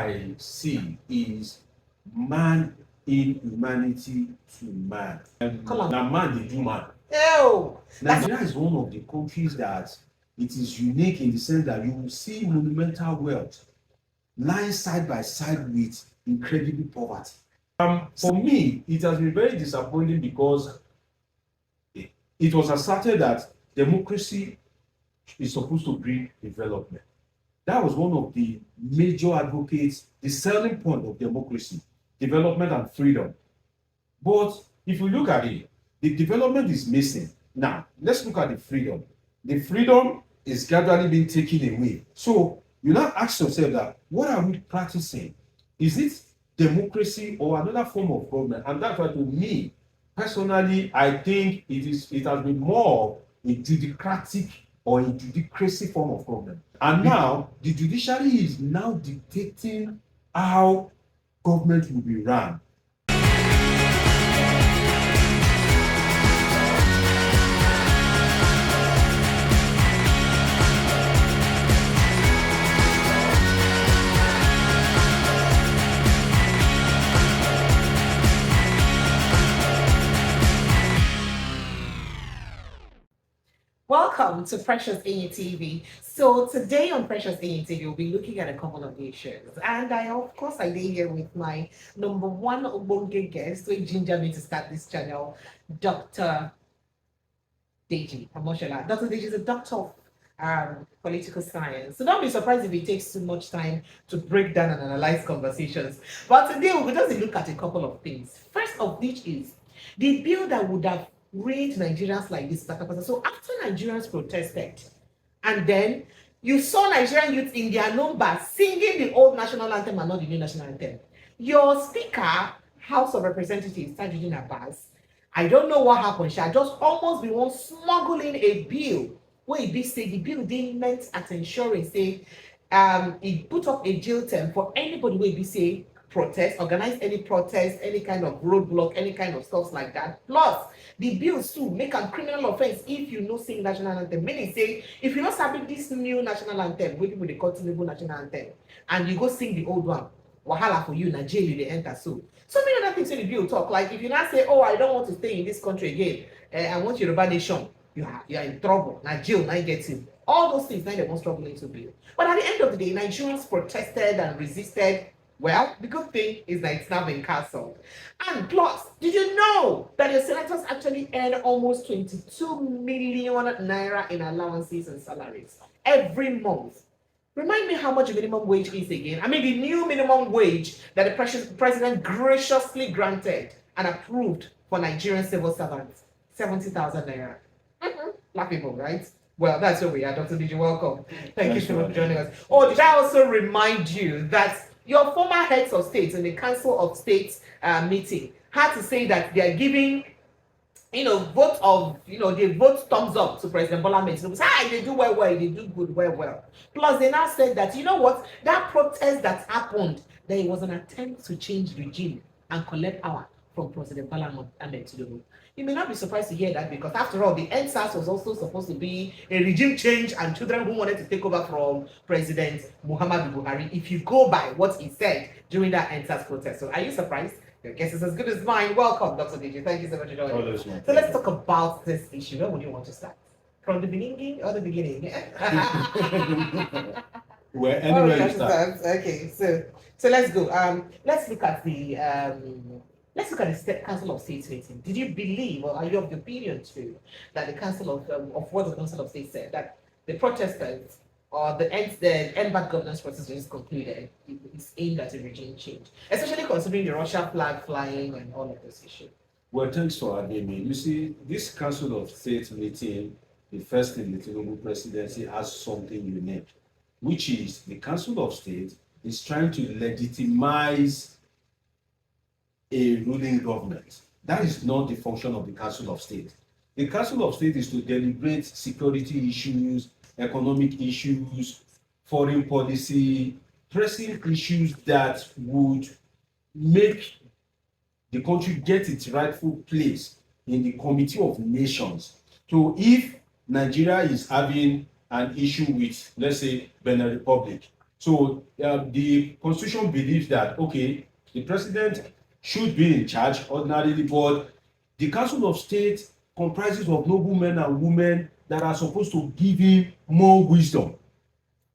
I see is man in humanity to man. Now man they do man. Ew. Nigeria is one of the countries that it is unique in the sense that you will see monumental wealth lying side by side with incredible poverty. For me, it has been very disappointing because it was asserted that democracy is supposed to bring development. That was one of the major advocates, the selling point of democracy, development and freedom. But if you look at it, the development is missing. Now, let's look at the freedom. The freedom is gradually being taken away. So you now ask yourself that, what are we practicing? Is it democracy or another form of government? And that's why, to me, personally, I think it has been more a judicratic or a judicracy form of government. And now the judiciary is now dictating how government will be run. Welcome to Precious AETV. So today on Precious AETV, we'll be looking at a couple of issues. And of course, I lay here with my number one Obonge guest, who ginger me to start this channel, Dr. Deji Omoshola. Dr. Deji is a doctor of political science. So don't be surprised if it takes too much time to break down and analyze conversations. But today we'll just look at a couple of things. First of which is the bill that would have raised Nigerians like this. So after Nigerians protested, and then you saw Nigerian youth in their numbers singing the old national anthem and not the new national anthem. Your speaker, House of Representatives, Tajudeen Abbas, I don't know what happened. She had just almost been one smuggling a bill where it be say the bill they meant at ensuring say it put up a jail term for anybody where it be say protest, organize any protest, any kind of roadblock, any kind of stuff like that. Plus, the bill too make a criminal offense if you no sing national anthem. Meaning say, if you not submit this new national anthem, we people they call Tinubu national anthem, and you go sing the old one, wahala for you, na jail you they enter so. So many other things in the bill talk, like if you not say, oh, I don't want to stay in this country again, I want Yoruba nation, you are in trouble, na jail, na get you. All those things, now they most trouble into bill. But at the end of the day, Nigerians protested and resisted. Well, the good thing is that it's now been cancelled. And plus, did you know that your senators actually earn almost 22 million naira in allowances and salaries every month? Remind me how much the minimum wage is again. I mean, the new minimum wage that the president graciously granted and approved for Nigerian civil servants, 70,000 naira. Laughable, right? Well, that's where we are. Dr. Deji, welcome. Thank you so much for joining us. Oh, did I also remind you that your former heads of state in the Council of State meeting had to say that they are giving, they vote thumbs up to President Bola Ahmed Tinubu. Say, they do well, they do good, well. Plus, they now said that, you know what, that protest that happened, that it was an attempt to change regime and collect power from President Bola Ahmed Tinubu. You may not be surprised to hear that because, after all, the NSAS was also supposed to be a regime change and children who wanted to take over from President Muhammadu Buhari, if you go by what he said during that NSAS protest. So are you surprised? Your guess is as good as mine. Welcome, Dr. Deji. Thank you so much for joining us. So let's talk about this issue. Where would you want to start? From the beginning or the beginning? Well, anywhere you start. Okay, so let's go. Let's look at the State Council of State meeting. Did you believe, or are you of the opinion too, that the Council of what the Council of State said, that the protesters or the end-back governance process is concluded, it's aimed at a regime change, especially considering the Russia flag flying and all of this issue? Well, thanks for having me. You see, this Council of State meeting, the first in the Tinubu presidency, has something unique, which is the Council of State is trying to legitimize a ruling government. That is not the function of the Council of State. The Council of State is to deliberate security issues, economic issues, foreign policy, pressing issues that would make the country get its rightful place in the Committee of Nations. So if Nigeria is having an issue with, let's say, Benin Republic, So the constitution believes that, okay, the president should be in charge ordinarily, but the Council of State comprises of noble men and women that are supposed to give him more wisdom.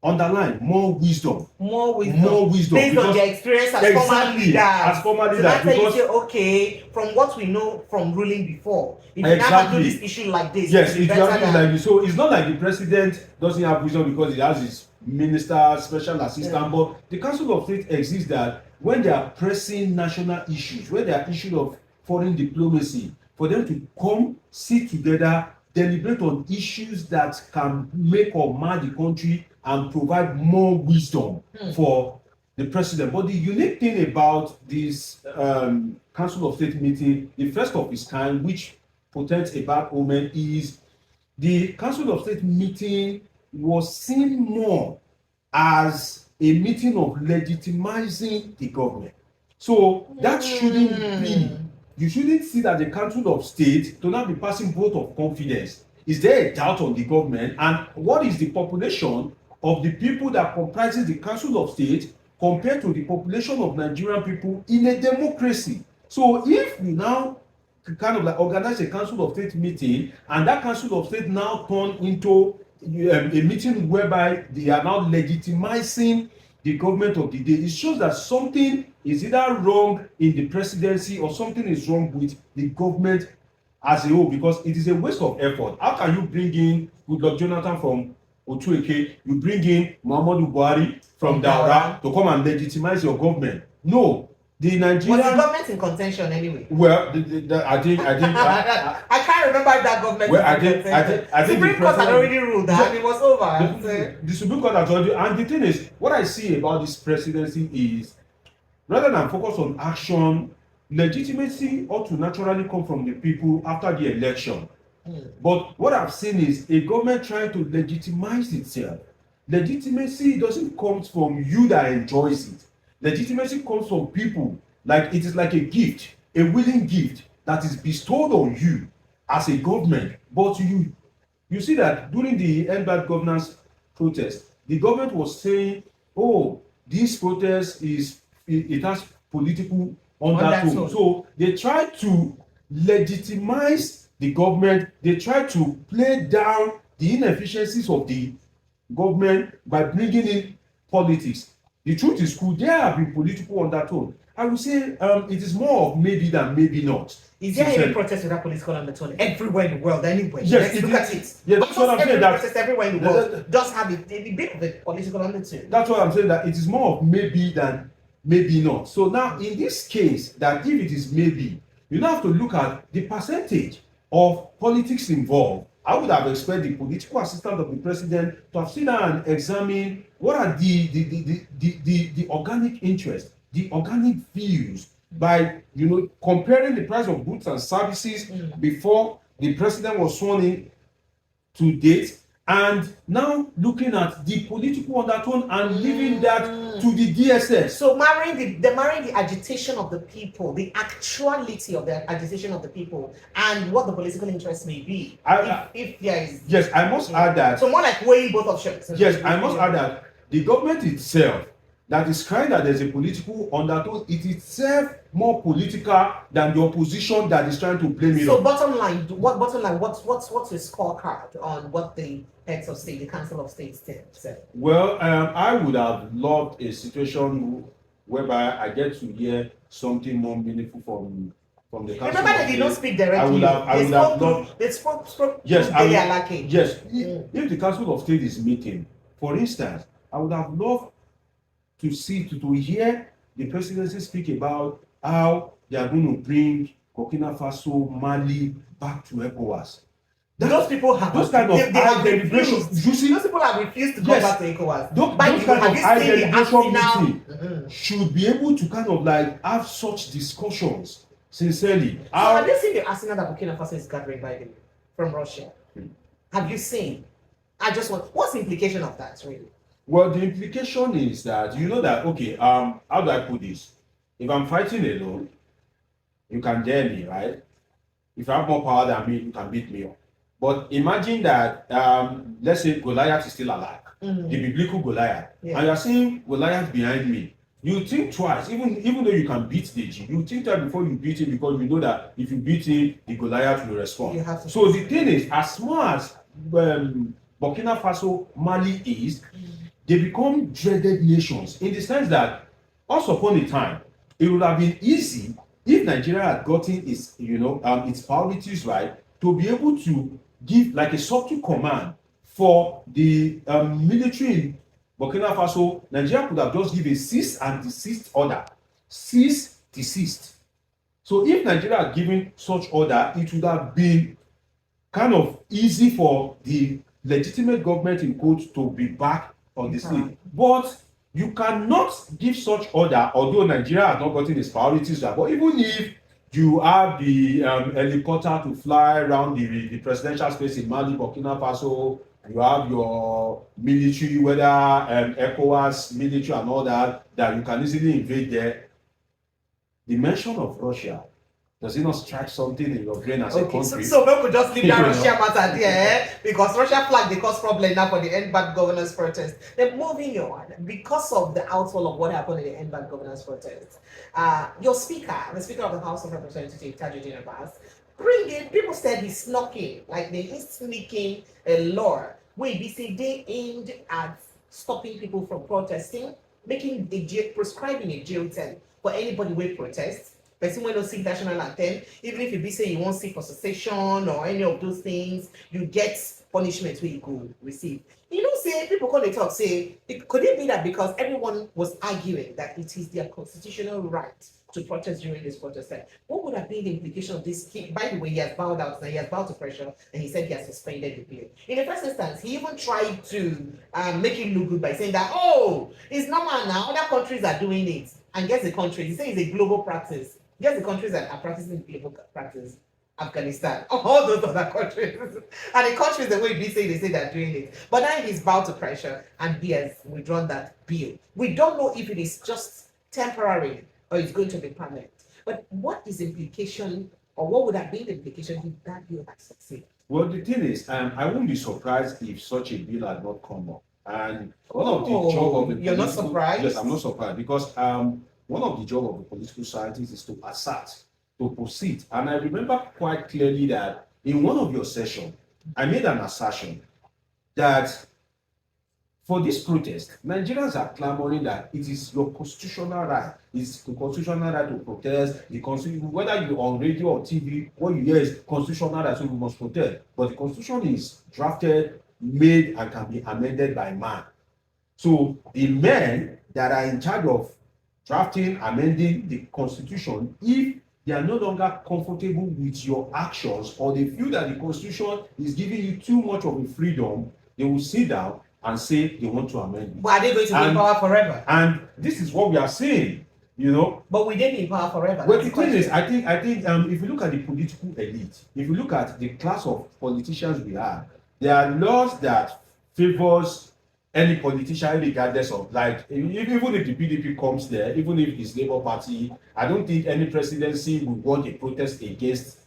Underline more wisdom. More wisdom. More wisdom. Based on their experience as former leaders. As former leaders. So that's why you say, okay, from what we know from ruling before, if you never do this issue like this, yes, it's better than... like this. So it's not like the president doesn't have wisdom because he has his minister, special assistant, but the Council of State exists that when there are pressing national issues, when there are issues of foreign diplomacy, for them to come, sit together, deliberate on issues that can make or mar the country and provide more wisdom for the president. But the unique thing about this Council of State meeting, the first of its kind, which portends a bad omen, is the Council of State meeting was seen more as a meeting of legitimizing the government. So that shouldn't be. You shouldn't see that the Council of State to now be passing vote of confidence. Is there a doubt on the government? And what is the population of the people that comprises the Council of State compared to the population of Nigerian people in a democracy? So if we now kind of like organize a Council of State meeting and that Council of State now turn into a meeting whereby they are now legitimizing the government of the day, it shows that something is either wrong in the presidency or something is wrong with the government as a whole, because it is a waste of effort. How can you bring in Goodluck Jonathan from Otueke, you bring in Muhammadu Buhari from Daura to come and legitimize your government? No. The Nigerian... Was the government in contention anyway? Well, I think I can't remember if that government. Well, I think the Supreme Court had already ruled that it was over. The Supreme Court has already, and the thing is, what I see about this presidency is, rather than focus on action, legitimacy ought to naturally come from the people after the election. But what I've seen is a government trying to legitimize itself. Legitimacy doesn't come from you that enjoys it. Legitimacy comes from people. Like it is like a gift, a willing gift that is bestowed on you as a government. But you see that during the End Bad Governance protest, the government was saying, oh, this protest it has political undertone. So they try to legitimize the government. They try to play down the inefficiencies of the government by bringing in politics. The truth is, could there have been political undertone? I would say it is more of maybe than maybe not. Is there any protest without political undertone everywhere in the world anyway? Yes, let's look at it. Yeah, that's what I'm saying. That protest everywhere in the world does have a bit of a political undertone. That's what I'm saying, that it is more of maybe than maybe not. So now in this case, that if it is maybe, you now have to look at the percentage of politics involved. I would have expected the political assistant of the president to have seen and examine what are the organic interests, the organic views, by comparing the price of goods and services before the president was sworn in to date, and now looking at the political undertone and leaving that to the DSS. So marrying the agitation of the people, the actuality of the agitation of the people, and what the political interest may be. If there is... Yes, I must add that. So more like weighing both options. Yes, I must add that the government itself that is crying that there's a political undertone, it itself more political than the opposition that is trying to blame it on. So bottom line, what's your scorecard on what the heads of state, the Council of State said? Well, I would have loved a situation whereby I get to hear something more meaningful from the Council. Remember, they did not speak directly. They spoke. Yes, they are lacking. Yes, if the Council of State is meeting, for instance, I would have loved to hear the presidency speak about how they are going to bring Burkina Faso, Mali back to ECOWAS. Those people have those kind of high deliberation. Those people have refused to go back to ECOWAS. Those kind of high deliberation meeting should be able to kind of like have such discussions sincerely. So have you seen the arsenal that Burkina Faso is gathering by the way from Russia? Have you seen? What's the implication of that, really? Well, the implication is that that, okay, how do I put this? If I'm fighting alone, you can dare me, right? If you have more power than me, you can beat me up. But imagine that, let's say Goliath is still alive. the biblical Goliath, and you're seeing Goliath behind me, you think twice, even though you can beat Deji, you think twice before you beat him, because you know that if you beat him, the Goliath will respond. So the thing is, as small as Burkina Faso, Mali is, they become dreaded nations in the sense that once upon a time, it would have been easy if Nigeria had gotten its, its priorities right, to be able to give like a subtle command for the military in Burkina Faso. Nigeria could have just given a cease and desist order. Cease, desist. So if Nigeria had given such order, it would have been kind of easy for the legitimate government in quotes to be back on the scene. But you cannot give such order, although Nigeria has not gotten its priorities right. But even if you have the helicopter to fly around the presidential space in Mali, Burkina Faso, you have your military, whether ECOWAS military and all that you can easily invade there. The mention of Russia, does it not strike something in your brain as a country? So we could just leave that Russia matter there, because Russia flag they cause problem now for the end bad governance protest. Then moving on, because of the outfall of what happened in the end bad governance protest, your speaker, the Speaker of the House of Representatives, Tajudeen Abbas, bring in, people said he's sneaking, like he's sneaking a law where they aimed at stopping people from protesting, prescribing a jail term for anybody who protests. Person when don't sing national anthem, even if you be saying you won't sing for secession or any of those things, you get punishment where you go receive. Say people call they talk, say, could it be that because everyone was arguing that it is their constitutional right to protest during this protest time? What would have been the implication of this? By the way, he has bowed out, he has bowed to pressure, and he said he has suspended the bill. In the first instance, he even tried to make it look good by saying that, oh, it's normal now, other countries are doing it. And guess the country, he said it's a global practice. Guess the countries that are practicing global practice? Afghanistan, all those other countries. And the countries, the way they say they're doing it. But now he's bowed to pressure and he has withdrawn that bill. We don't know if it is just temporary or it's going to be permanent. But what is the implication, or what would have been the implication if that bill had succeeded? Well, the thing is, I won't be surprised if such a bill had not come up. And one of the job of the you're not surprised? Yes, I'm not surprised, because one of the job of the political scientists is to assert, to proceed. And I remember quite clearly that in one of your sessions, I made an assertion that for this protest, Nigerians are clamoring that it is your constitutional right. It's the constitutional right to protest. The constitution, whether you're on radio or TV, what you hear is constitutional right, so we must protest. But the constitution is drafted, made, and can be amended by man. So the men that are in charge of drafting, amending the constitution, if they are no longer comfortable with your actions, or they feel that the constitution is giving you too much of a freedom, they will sit down and say they want to amend it. But are they going to be in power forever? And this is what we are saying, But we didn't be in power forever. Well, the thing is, I think if you look at the political elite, if you look at the class of politicians we have, there are laws that favors any politician regardless of, like, even if the PDP comes there, even if it's Labour Party, I don't think any presidency would want a protest against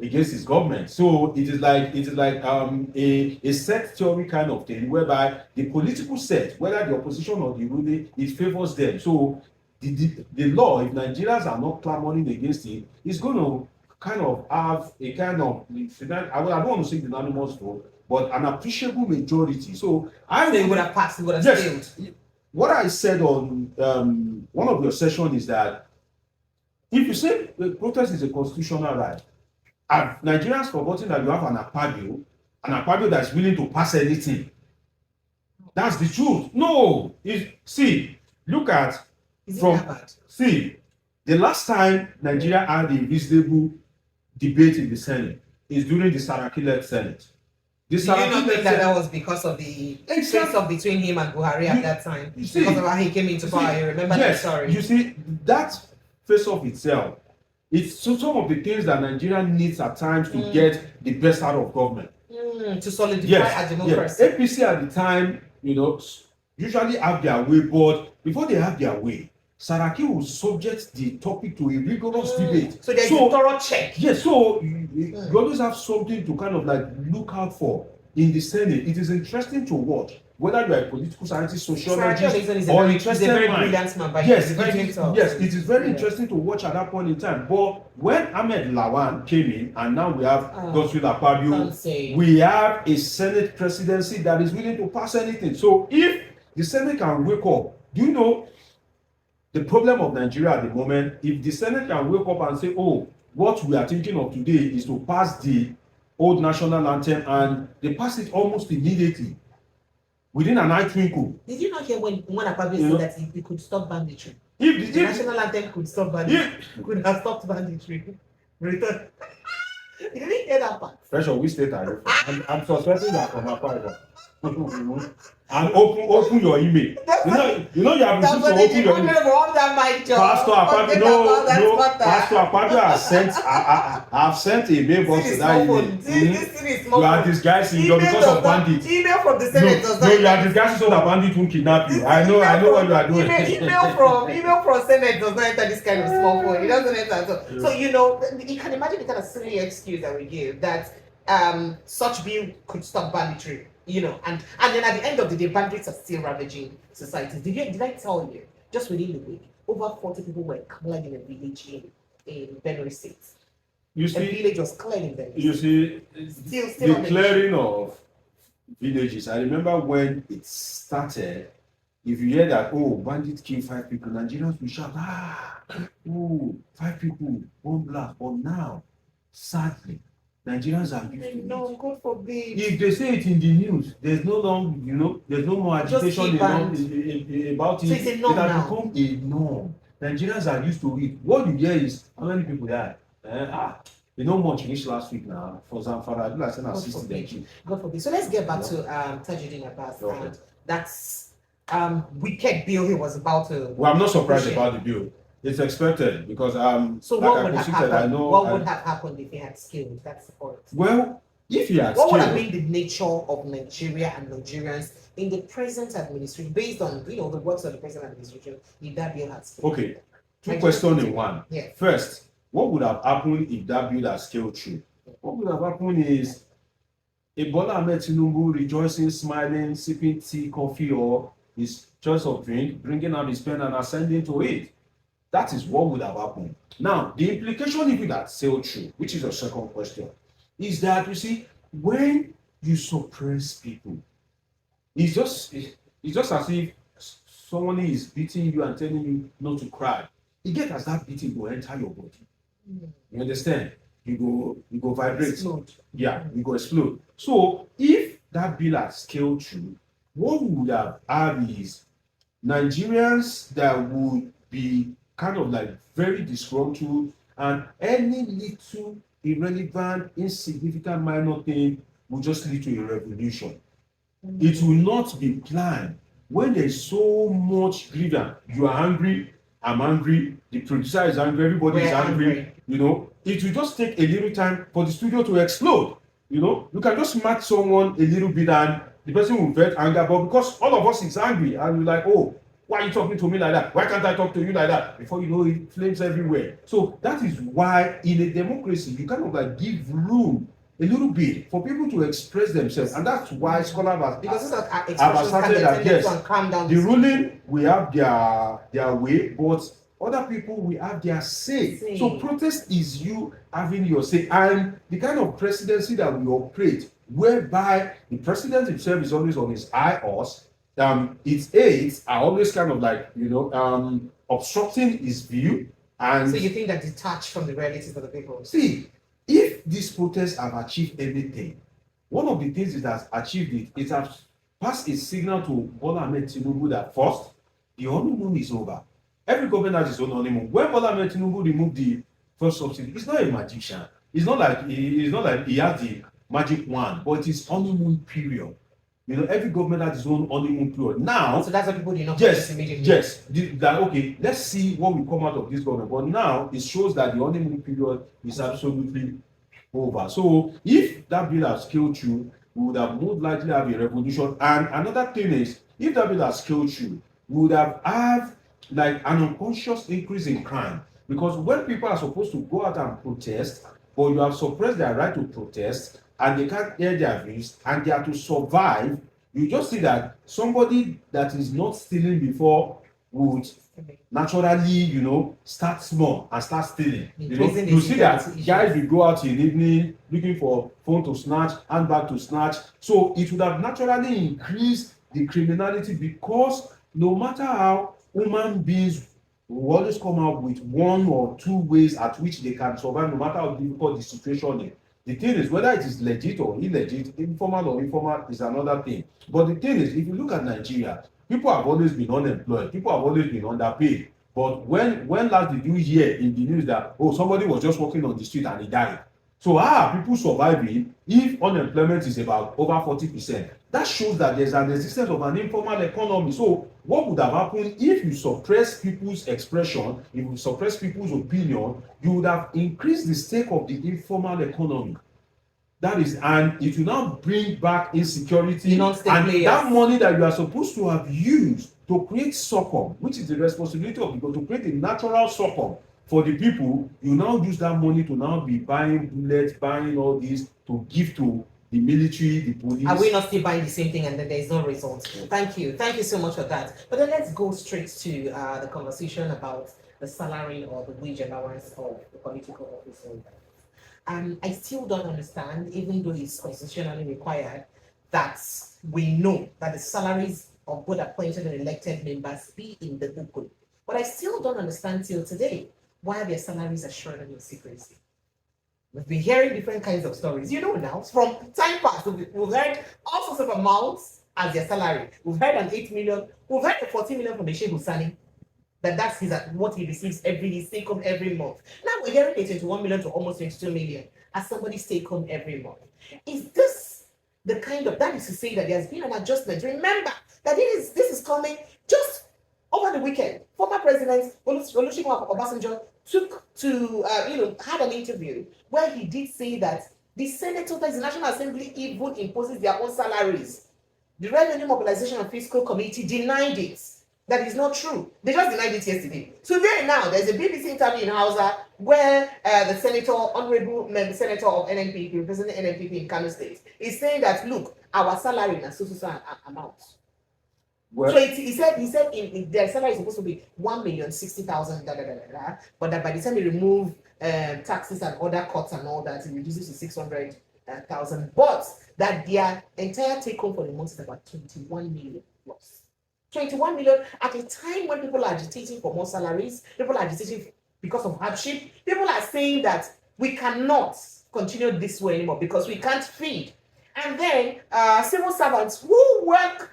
his government. So it is like a set theory kind of thing, whereby the political set, whether the opposition or the ruling, it favors them. So the law, if Nigerians are not clamoring against it, it's going to kind of have a kind of, I don't want to say unanimous vote, but an appreciable majority. So it would have passed, it would have failed. What I said on one of your sessions is that if you say the protest is a constitutional right, have Nigerians forgotten that you have an Akpabio that is willing to pass anything? That's the truth. No, look at the last time Nigeria had a reasonable debate in the Senate is during the Saraki-led Senate. Do you not think that was because of the face-off between him and Buhari at that time? Because of how he came into power, you remember that story? You see, that face-off itself, it's some of the things that Nigeria needs at times to get the best out of government. To solidify our democracy. Yes. APC at the time, usually have their way, but before they have their way, Saraki will subject the topic to a rigorous debate. So there's a thorough check. Yes, so you always have something to kind of like look out for in the Senate. It is interesting to watch whether you are a political scientist, sociologist, He's or a interested very mind. brilliant man, but Yes, he's very it is very interesting to watch at that point in time. But when Ahmed Lawan came in, and now we have Godswill Akpabio, we have a Senate presidency that is willing to pass anything. So if the Senate can wake up, do you know the problem of Nigeria at the moment? If the Senate can wake up and say, oh, what we are thinking of today is to pass the old national anthem, and they pass it almost immediately, within an eye twinkle. Did you not hear when Akpabio said that he could stop banditry? If the national anthem could stop banditry, could have stopped banditry. Return. You didn't hear that part. Fresh of which state are you from? I'm suspecting that from Akwa Ibom. And open your email. You know you have to open your email. Pastor Akpabio, no, Pastor Akpabio has sent. I've sent a mailbox to that email. You are disguising because of bandits. Email from the Senate. No, you are disguising so that bandits won't kidnap you. I know what you are doing. Email from Senate does not enter this kind of small phone. It doesn't enter. So you know, you can imagine the kind of silly excuse that we give that such bill could stop banditry. You know, and then at the end of the day, bandits are still ravaging societies. Did I tell you, just within the week, over 40 people were killed in a village in Benue State. You see, a village was cleared in Benue. You see, still the clearing of villages. I remember when it started. If you hear that, oh, bandits killed 5 people, Nigerians will shout, oh, 5 people, 1 black. But now, sadly, Nigerians are used to it. No, God forbid. If they say it in the news, there's no long, there's no more agitation about it. So it's a norm it has now. become a norm. Nigerians are used to it. What you hear is how many people died. Much finished last week now. For Zamfara, I do like saying assisted them. God forbid. So let's get back to Tajudeen Abbas and that's wicked bill he was about to. Well, I'm not surprised about the bill. It's expected because so like what would have happened? What would have happened if he had skilled? That's the point. Well, if he had what skilled, would have been the nature of Nigeria and Nigerians in the present administration, based on the works of the present administration, if that bill had skilled? Okay, 2 questions in one. Yeah. First, what would have happened if that bill had scaled through? What would have happened is Bola Ahmed Tinubu rejoicing, smiling, sipping tea, coffee, or his choice of drink, bringing out his pen and ascending to it. That is what would have happened. Now, the implication if it had sailed through, which is your second question, is that, you see, when you suppress people, it's just as if someone is beating you and telling you not to cry. You get as that beating will enter your body. You understand? You go vibrate. Explode. Yeah, you go explode. So if that bill had scaled through, what we would have had is Nigerians that would be kind of like very disgruntled, and any little irrelevant, insignificant, minor thing will just lead to a revolution. It will not be planned. When there's so much grievance, you are angry, I'm angry, the producer is angry, everybody is angry. It will just take a little time for the studio to explode. You can just smack someone a little bit and the person will get anger, but because all of us is angry and we're like, oh, why are you talking to me like that? Why can't I talk to you like that? Before you know it, flames everywhere. So that is why in a democracy, you kind of like give room a little bit for people to express themselves. And that's why scholars have started that, yes, the ruling will have their way, but other people will have their say. So protest is you having your say. And the kind of presidency that we operate, whereby the president himself is always on his high horse, its aides are always kind of like, obstructing his view. And so you think that detached from the realities of the people? See, if these protests have achieved anything, one of the things it has achieved it has passed a signal to Bola Ahmed Tinubu that first, the honeymoon is over. Every government has its own honeymoon. When Bola Ahmed Tinubu removed the first subsidy, it's not a magician. It's not like he has the magic wand, but it is honeymoon period. Every government has its own honeymoon period. Now, so that's what people do not immediately. Yes. Okay, let's see what will come out of this government. But now it shows that the honeymoon period is absolutely over. So if that bill has scaled through, we would have most likely have a revolution. And another thing is, if that bill has scaled through, we would have like an unconscious increase in crime. Because when people are supposed to go out and protest, but you have suppressed their right to protest, and they can't hear their views, and they are to survive you just see that somebody that is not stealing before would naturally, start small and start stealing. You see that guys will go out in the evening looking for phone to snatch, handbag to snatch. So it would have naturally increased the criminality, because no matter how human beings will always come out with one or two ways at which they can survive, no matter how difficult the situation is. The thing is, whether it is legit or illegit, informal or informal is another thing. But the thing is, if you look at Nigeria, people have always been unemployed, people have always been underpaid. But when last did you hear in the news that, oh, somebody was just walking on the street and he died? So how are people surviving if unemployment is about over 40%? That shows that there's an existence of an informal economy. So what would have happened if you suppress people's expression, if you suppress people's opinion, you would have increased the stake of the informal economy. That is, and it will now bring back insecurity, and that money that you are supposed to have used to create succor, which is the responsibility of people, to create a natural succor for the people, you now use that money to now be buying bullets, buying all this to give to the military, the police. Are we not still buying the same thing and then there is no result? Thank you so much for that. But then let's go straight to the conversation about the salary or the wage allowance of the political officers. I still don't understand, even though it's constitutionally required, that we know that the salaries of both appointed and elected members be in the open. But I still don't understand till today why their salaries are shrouded in secrecy. We've been hearing different kinds of stories. Now, from time past, we've heard all sorts of amounts as their salary. We've heard an 8 million, we've heard the 40 million from the Sheikh Husani, that's what he receives his take home every month. Now we're hearing 21 million to almost 22 million as somebody's take home every month. Is this the kind of, that is to say that there's been an adjustment? Remember that this is coming just over the weekend. Former President Olusegun Obasanjo had an interview where he did say that the senators, the National Assembly, even imposes their own salaries. The Revenue Mobilization and Fiscal Committee denied it. That is not true. They just denied it yesterday. Today now, there's a BBC interview in Hausa where the honorable senator of NNPP, representing NNPP in Kano State, is saying that, look, our salary is so amount. Well, so he said in their salary is supposed to be 1,060,000, but that by the time you remove taxes and other cuts and all that, it reduces to 600,000. But that their entire take home for the month is about 21 million plus. 21 million at a time when people are agitating for more salaries, people are agitating because of hardship, people are saying that we cannot continue this way anymore because we can't feed. And then civil servants who work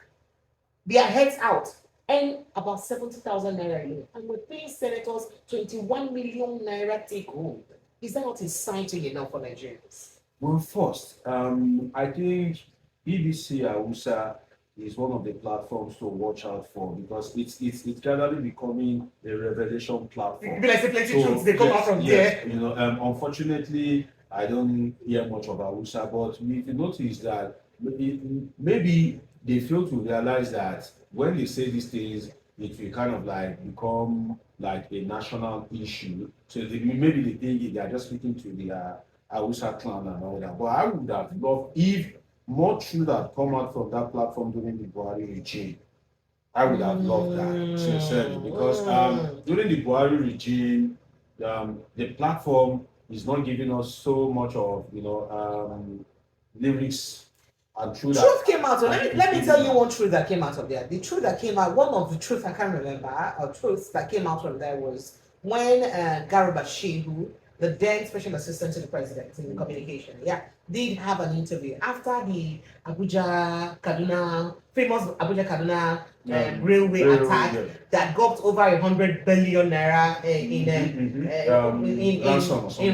their heads out and about 70,000 naira a year, and we're paying senators 21 million naira take home. Is that not exciting enough for Nigerians? Well, first, I think BBC Hausa is one of the platforms to watch out for, because it's gradually becoming a revelation platform. They come out from there. Unfortunately, I don't hear much about Hausa, but if you notice that maybe they fail to realize that when they say these things, it will kind of like become like a national issue. So maybe they think they are just speaking to the Hausa clan and all that. But I would have loved if more truth had come out from that platform during the Buhari regime. I would have loved that, sincerely, because during the Buhari regime, the platform is not giving us so much of lyrics and truth. Truth came out. Let me tell you one truth that came out of there. The truth that came out, one of the truths I can't remember, or truths that came out from there was when Garba Shehu, the then special assistant to the president in communication, did have an interview after the famous Abuja Kaduna railway attack that got over 100 billion naira in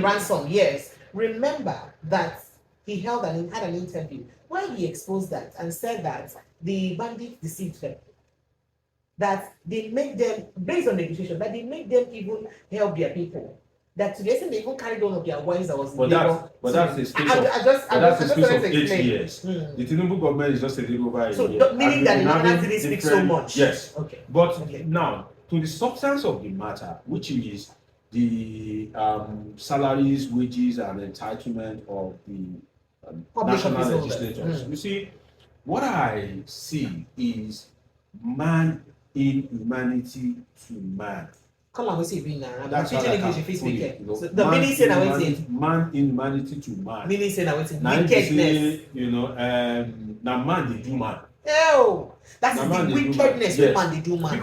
ransom. Yes, remember that he had an interview where he exposed that and said that the bandits deceived them. That they make them, based on negotiation, that they make them even help their people. That today they even carried one of their wives that was in labor. But that's the space of 8 years. The Tinubu government is just a little over a year. Meaning that the Nigerians didn't speak so much. Yes. Okay. But now, to the substance of the matter, which is the salaries, wages, and entitlement of the national legislators. You see, what I see is man inhumanity to man. Come on, we see being now. That's how teaching I English can if you put speak it, it. you know, So the meaning say that waiting. man inhumanity to man. Meaning say that waiting. Now if you Wickedness. say, you know, now man they do man. Oh, that is Now man the they do man. wickedness Yes. man they do man.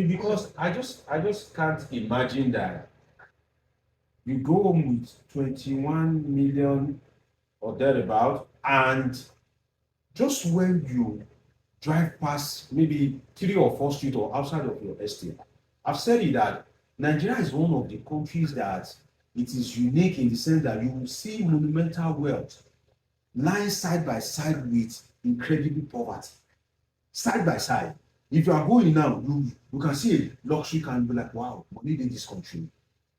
Because I just can't imagine that you go home with 21 million or thereabout, and just when you drive past maybe 3 or 4 streets or outside of your estate, I've said it that Nigeria is one of the countries that it is unique in the sense that you will see monumental wealth lying side by side with incredible poverty. Side by side. If you are going now, you can see a luxury car and be like, wow, money in this country.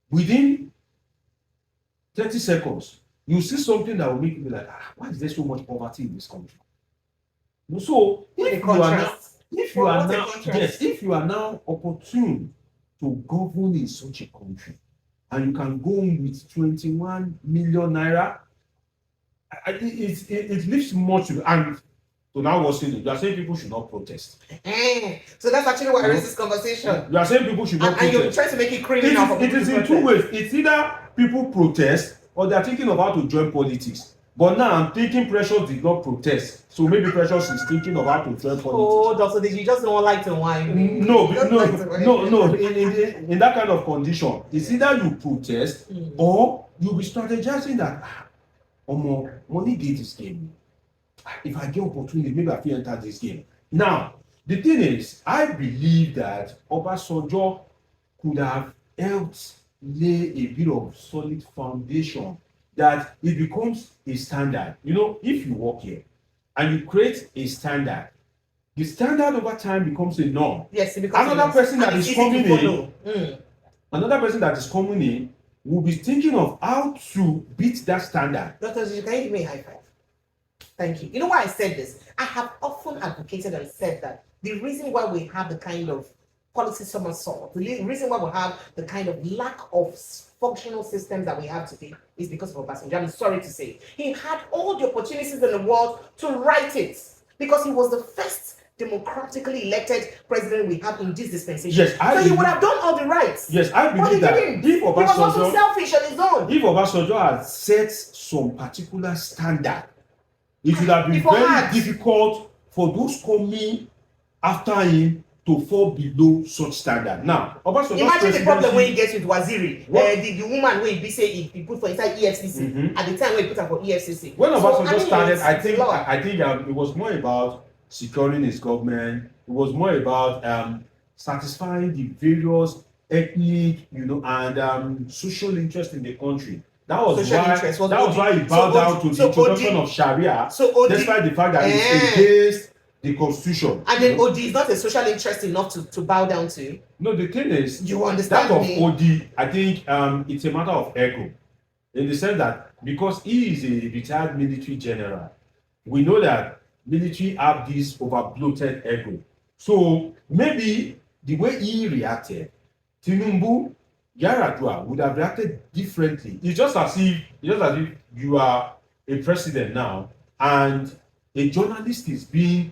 Within 30 seconds, you see something that will make you be like, why is there so much poverty in this country? So if you are now opportune to govern in such a country, and you can go with 21 million naira, it leaves much. And so now what's in it? You are saying people should not protest. So that's actually why I raised this conversation. You are saying people should not protest. And you're trying to make it criminal. It is in 2 ways. It's either people protest or they are thinking of how to join politics. But now I'm thinking Precious did not protest. So maybe Precious is thinking of how to join politics. Oh, Dr. Deji, you just don't like to whine. No. In that kind of condition, it's either you protest or you'll be strategizing that, money did this game. If I get opportunity, maybe I can enter this game. Now, the thing is, I believe that Obasanjo could have helped lay a bit of solid foundation that it becomes a standard. You know, if you work here and you create a standard, the standard over time becomes a norm. Yes, it becomes another person that is coming in, another person that is coming in will be thinking of how to beat that standard. Dr. Deji, can you give me a high five? Thank you. You know why I said this? I have often advocated and said that the reason why we have the kind of policy somersault, the reason why we have the kind of lack of functional systems that we have today is because of Obasanjo. I'm sorry to say. He had all the opportunities in the world to write it because he was the first democratically elected president we have in this dispensation. Yes, so he would have done all the rights. Yes, I believe that if he was also selfish on his own. If Obasanjo had set some particular standard, it would have been very difficult for those coming after him to fall below such standard. Now, Obasanjo imagine the problem when he gets with Waziri, the woman where he say he put for inside EFCC at the time when he put her for EFCC. When Obasanjo started, I think it was more about securing his government. It was more about satisfying the various ethnic, and social interest in the country. That was why he bowed down to the introduction of Sharia, despite the fact that it's against the constitution. And then OD is not a social interest enough to bow down to. No, the thing is, you understand that of OD, I think it's a matter of ego, in the sense that because he is a retired military general, we know that military have this over bloated ego. So maybe the way he reacted, Tinubu, Yaradua would have reacted differently. It's just as if you are a president now and a journalist is being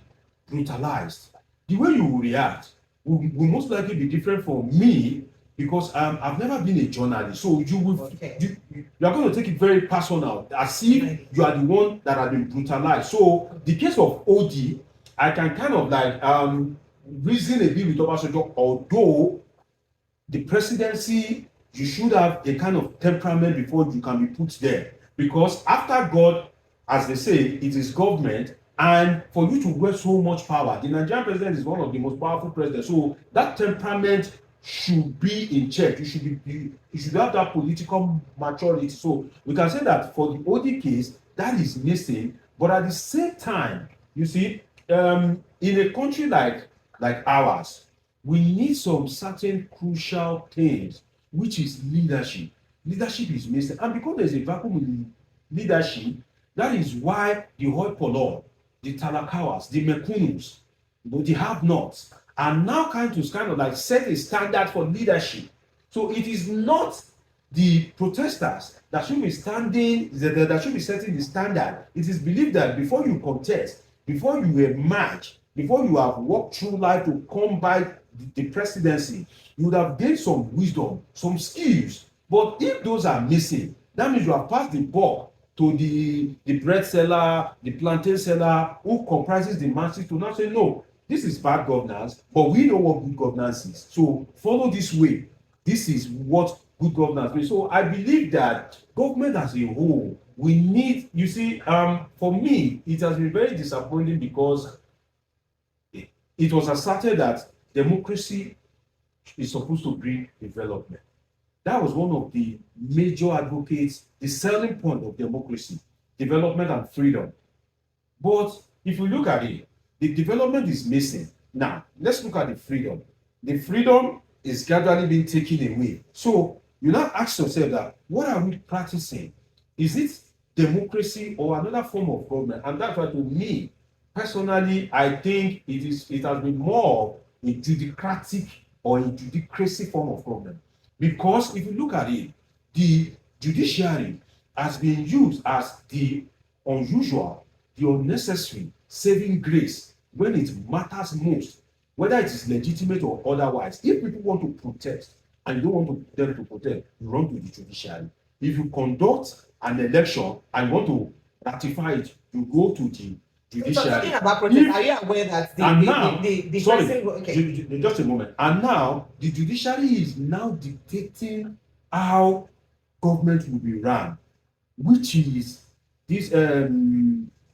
brutalized. The way you will react will most likely be different from me because I've never been a journalist. So you are going to take it very personal, as if you are the one that has been brutalized. So the case of OD, I can kind of reason a bit with Obasanjo, although the presidency, you should have a kind of temperament before you can be put there. Because after God, as they say, it is government, and for you to wear so much power, the Nigerian president is one of the most powerful presidents. So that temperament should be in check. You should have that political maturity. So we can say that for the OD case, that is missing. But at the same time, you see, in a country like ours, we need some certain crucial things, which is leadership. Leadership is missing. And because there's a vacuum in leadership, that is why the hoi polloi, the talakawas, the mekunus, the have-nots are now kind of set a standard for leadership. So it is not the protesters that should be setting the standard. It is believed that before you contest, before you emerge, before you have walked through life to come by the presidency, you would have gained some wisdom, some skills. But if those are missing, that means you have passed the buck to the bread seller, the plantain seller, who comprises the masses, to now say, no, this is bad governance, but we know what good governance is. So follow this way. This is what good governance means. So I believe that government as a whole, we need, you see, for me, it has been very disappointing because it was asserted that democracy is supposed to bring development. That was one of the major advocates, the selling point of democracy, development and freedom. But if you look at it, the development is missing. Now, let's look at the freedom. The freedom is gradually being taken away. So you now ask yourself that, what are we practicing? Is it democracy or another form of government? And that's why, to me, personally, I think it has been more a judicratic or a judicracy form of government. Because if you look at it, the judiciary has been used as the unusual, the unnecessary saving grace when it matters most, whether it is legitimate or otherwise. If people want to protest and you don't want them to protest, you run to the judiciary. If you conduct an election and want to ratify it, you go to the judiciary. So talking about protest, are you aware that just a moment. And now the judiciary is now dictating how government will be run, which is this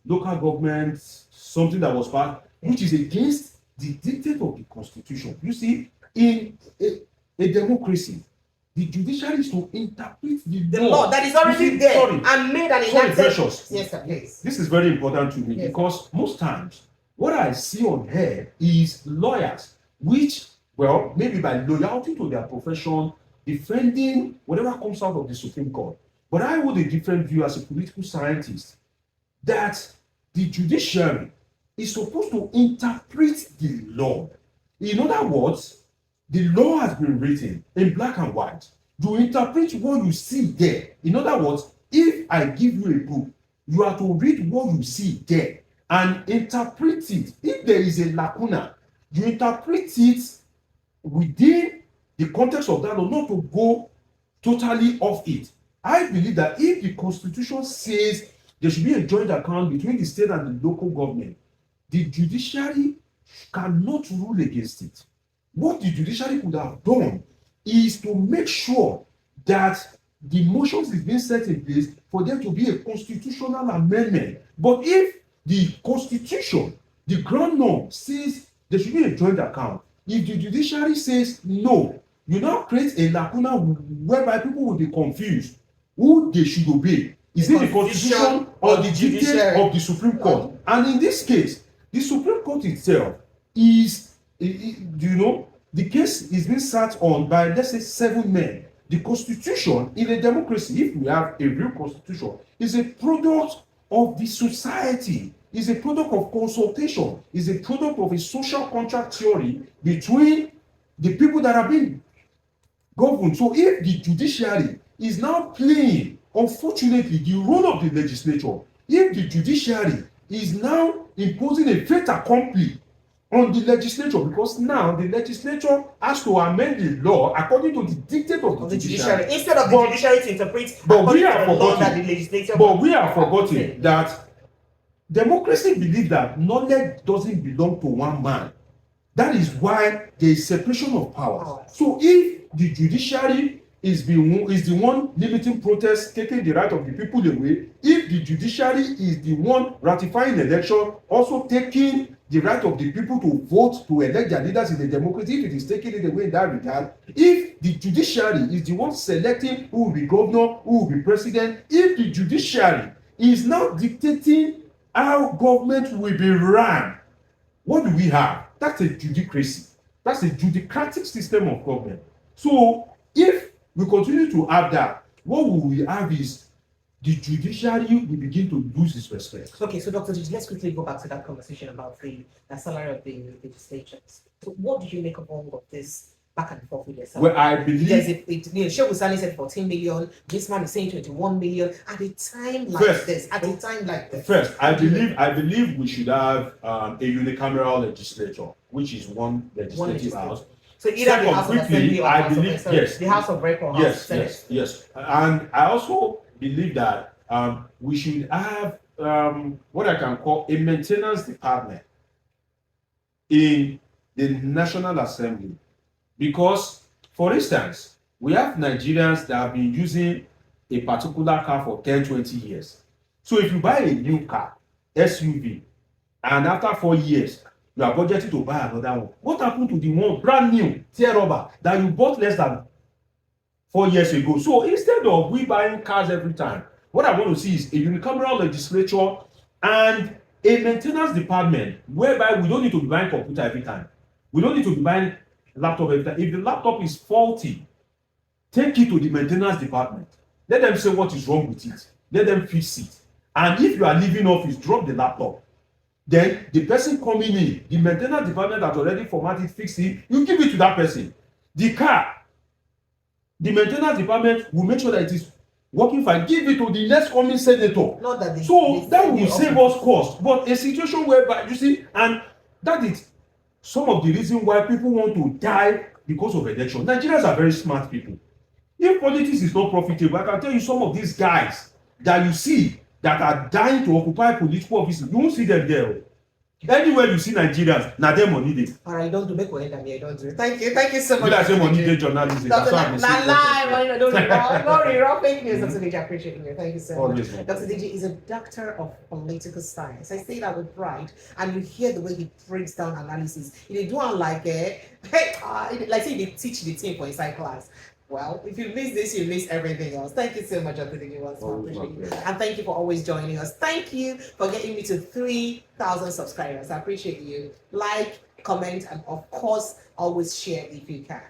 local government, something that was passed, which is against the dictate of the constitution. You see, in a democracy, the judiciary is to interpret the law that is already there and made an enacted. Precious. Yes, sir, please. This is very important to me, yes, because most times what I see on here is lawyers, which, well, maybe by loyalty to their profession, defending whatever comes out of the Supreme Court. But I hold a different view as a political scientist, that the judiciary is supposed to interpret the law. In other words, the law has been written in black and white. You interpret what you see there. In other words, if I give you a book, you are to read what you see there and interpret it. If there is a lacuna, you interpret it within the context of that law, not to go totally off it. I believe that if the Constitution says there should be a joint account between the state and the local government, the judiciary cannot rule against it. What the judiciary could have done is to make sure that the motions is being set in place for there to be a constitutional amendment. But if the constitution, the ground norm, says there should be a joint account, if the judiciary says no, you now create a lacuna whereby people will be confused who they should obey. Is it the constitution or the dictate of the Supreme Court? And in this case, the Supreme Court itself is, do you know, the case is being sat on by, let's say, 7 men. The Constitution in a democracy, if we have a real Constitution, is a product of the society, is a product of consultation, is a product of a social contract theory between the people that are being governed. So if the judiciary is now playing, unfortunately, the role of the legislature, if the judiciary is now imposing a fait accompli on the legislature, because now the legislature has to amend the law according to the dictate of the judiciary. Instead of the judiciary to interpret we are forgotten that democracy believes that knowledge doesn't belong to one man. That is why there is separation of powers. So if the judiciary is the one limiting protests, taking the right of the people away, if the judiciary is the one ratifying election, also taking the right of the people to vote to elect their leaders in the democracy, if it is taking it away in that regard, if the judiciary is the one selecting who will be governor, who will be president, if the judiciary is now dictating how government will be run, what do we have? That's a judicracy. That's a judicratic system of government. So if we continue to have that, what we will have is the judiciary will begin to lose its respect. Okay, so Dr. Deji, let's quickly go back to that conversation about the salary of the legislatures. So what do you make of all of this back and forth with yourself. Well, I believe Shehu Sani said 14 million, this man is saying 21 million at a time like this. First, I believe we should have a unicameral legislature, which is one legislative house. So either the House of Assembly or the House of Rep or House of Senate. Yes. And I also believe that we should have what I can call a maintenance department in the National Assembly. Because, for instance, we have Nigerians that have been using a particular car for 10, 20 years. So if you buy a new car, SUV, and after 4 years, you are budgeting to buy another one, what happened to the one brand new tear rubber that you bought less than 4 years ago? So instead of we buying cars every time, what I want to see is a unicameral legislature and a maintenance department whereby we don't need to be buying computer every time. We don't need to be buying laptop every time. If the laptop is faulty, take it to the maintenance department. Let them say what is wrong with it. Let them fix it. And if you are leaving office, drop the laptop. Then the person coming in, the maintenance department that already formatted, fixed it, you give it to that person. The car, the maintenance department will make sure that it is working fine. Give it to the next coming senator. Not that that will save us cost. But a situation whereby, you see, and that is some of the reason why people want to die because of election. Nigerians are very smart people. If politics is not profitable, I can tell you some of these guys that you see that are dying to occupy political offices, you won't see them there. Anywhere you see Nigerians, na them money dey. All right, don't do make we end am here. Don't do it. Thank you so much. Like say money dey journalism. That's why I'm saying. Lie, don't rewrong fake news. Dr. Deji, I appreciate you. Thank you so much. Always. Dr. Deji is a doctor of political science. I say that with pride, and you hear the way he breaks down analysis. He do it like like say he teach the team for inside class. Well, if you miss this, you miss everything else. Thank you so much, Dr. Deji. And thank you for always joining us. Thank you for getting me to 3,000 subscribers. I appreciate you. Like, comment, and of course, always share if you can.